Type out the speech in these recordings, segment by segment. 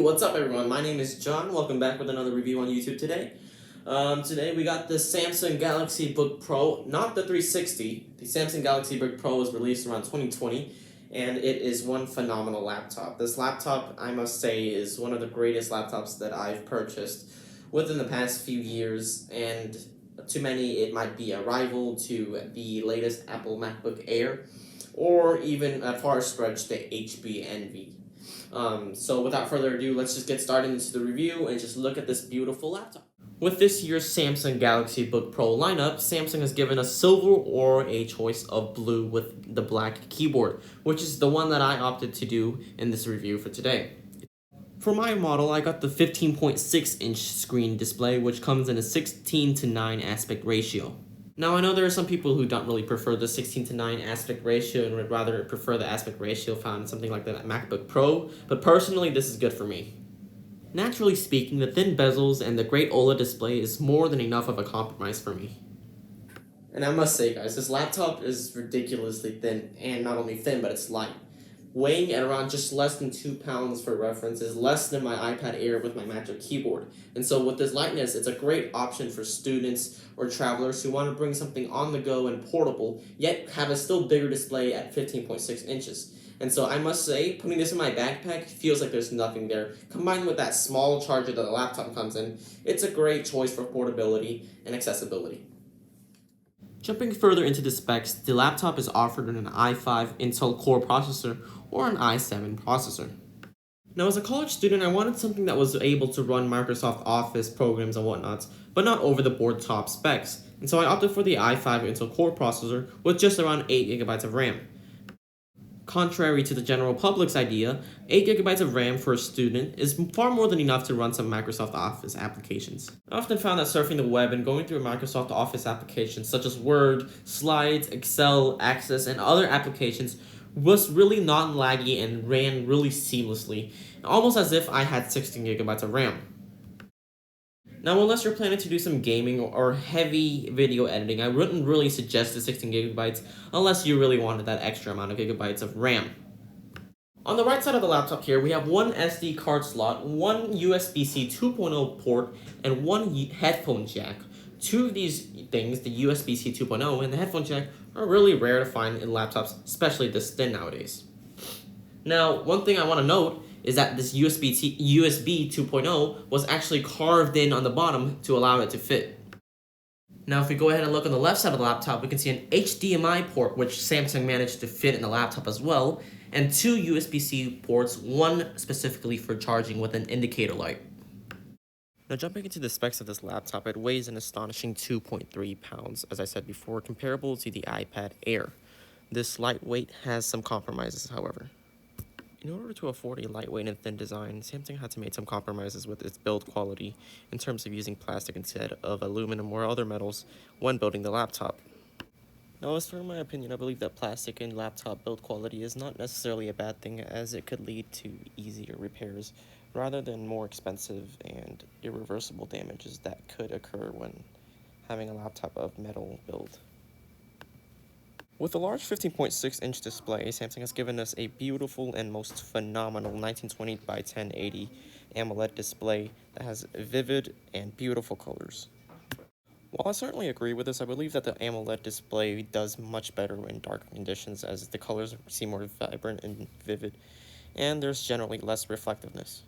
what's up everyone? My name is John. Welcome back with another review on YouTube today. Today we got the Samsung Galaxy Book Pro, not the 360. The Samsung Galaxy Book Pro was released around 2020, and it is one phenomenal laptop. This laptop, I must say, is one of the greatest laptops that I've purchased within the past few years, and to many it might be a rival to the latest Apple MacBook Air, or even at far stretch the HP Envy. So without further ado, let's just get started into the review and just look at this beautiful laptop. With this year's Samsung Galaxy Book Pro lineup, Samsung has given us silver or a choice of blue with the black keyboard, which is the one that I opted to do in this review for today. For my model, I got the 15.6-inch screen display, which comes in a 16:9 aspect ratio. Now, I know there are some people who don't really prefer the 16:9 aspect ratio and would rather prefer the aspect ratio found in something like the MacBook Pro, but personally, this is good for me. Naturally speaking, the thin bezels and the great OLED display is more than enough of a compromise for me. And I must say, guys, this laptop is ridiculously thin, and not only thin, but it's light. Weighing at around just less than 2 pounds for reference is less than my iPad Air with my Magic Keyboard. And so with this lightness, it's a great option for students or travelers who want to bring something on the go and portable, yet have a still bigger display at 15.6 inches. And so I must say, putting this in my backpack feels like there's nothing there. Combined with that small charger that the laptop comes in, it's a great choice for portability and accessibility. Jumping further into the specs, the laptop is offered in an i5 Intel Core processor or an i7 processor. Now, as a college student, I wanted something that was able to run Microsoft Office programs and whatnot, but not over-the-board top specs, and so I opted for the i5 Intel Core processor with just around 8GB of RAM. Contrary to the general public's idea, 8GB of RAM for a student is far more than enough to run some Microsoft Office applications. I often found that surfing the web and going through Microsoft Office applications such as Word, Slides, Excel, Access, and other applications was really non-laggy and ran really seamlessly, almost as if I had 16GB of RAM. Now, unless you're planning to do some gaming or heavy video editing, I wouldn't really suggest the 16GB unless you really wanted that extra amount of gigabytes of RAM. On the right side of the laptop here, we have one SD card slot, one USB-C 2.0 port, and one headphone jack. Two of these things, the USB-C 2.0 and the headphone jack, are really rare to find in laptops, especially this thin nowadays. Now, one thing I want to note is that this USB 2.0 was actually carved in on the bottom to allow it to fit. Now, if we go ahead and look on the left side of the laptop, we can see an HDMI port, which Samsung managed to fit in the laptop as well, and two USB-C ports, one specifically for charging with an indicator light. Now, jumping into the specs of this laptop, it weighs an astonishing 2.3 pounds, as I said before, comparable to the iPad Air. This lightweight has some compromises, however. In order to afford a lightweight and thin design, Samsung had to make some compromises with its build quality in terms of using plastic instead of aluminum or other metals when building the laptop. Now, as for my opinion, I believe that plastic in laptop build quality is not necessarily a bad thing, as it could lead to easier repairs rather than more expensive and irreversible damages that could occur when having a laptop of metal build. With a large 15.6-inch display, Samsung has given us a beautiful and most phenomenal 1920 by 1080 AMOLED display that has vivid and beautiful colors. While I certainly agree with this, I believe that the AMOLED display does much better in darker conditions, as the colors seem more vibrant and vivid, and there's generally less reflectiveness.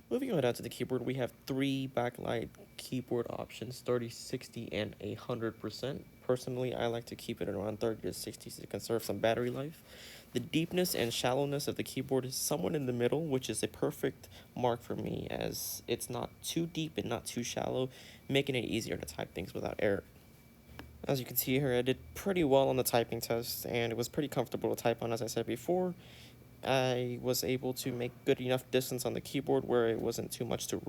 Moving on down to the keyboard, we have three backlight keyboard options, 30, 60, and 100%. Personally, I like to keep it around 30 to 60 to conserve some battery life. The deepness and shallowness of the keyboard is somewhat in the middle, which is a perfect mark for me, as it's not too deep and not too shallow, making it easier to type things without error. As you can see here, I did pretty well on the typing test, and it was pretty comfortable to type on, as I said before. I was able to make good enough distance on the keyboard where it wasn't too much to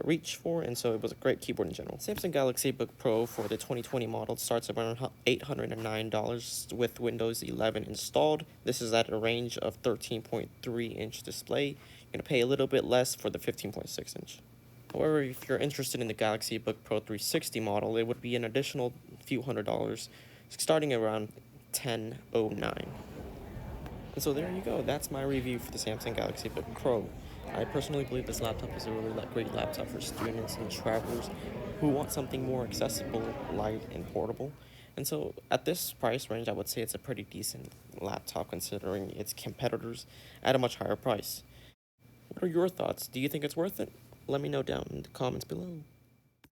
reach for, and so it was a great keyboard in general. Samsung Galaxy Book Pro for the 2020 model starts around $809 with Windows 11 installed. This is at a range of 13.3-inch display. You're going to pay a little bit less for the 15.6-inch. However, if you're interested in the Galaxy Book Pro 360 model, it would be an additional few $100, starting around $1009. And so there you go. That's my review for the Samsung Galaxy Book Pro. I personally believe this laptop is a really great laptop for students and travelers who want something more accessible, light, and portable. And so at this price range, I would say it's a pretty decent laptop considering its competitors at a much higher price. What are your thoughts? Do you think it's worth it? Let me know down in the comments below.